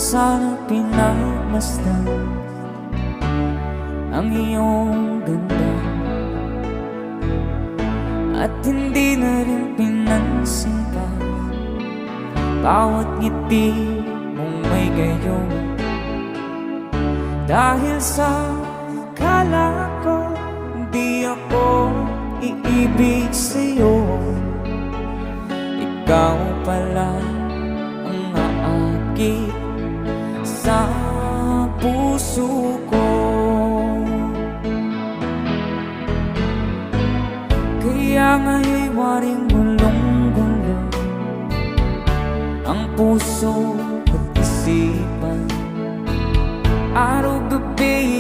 sana pinagmasdan ang iyong ganda, at hindi na rin pinansin pa bawat ngiti mong may gayon. Dahil sa akala ko di ako iibig sa'yo, ikaw pala ang aakit sa puso ko. Kaya nga'y waring gulong-gulo ang puso at isipan, araw-gabi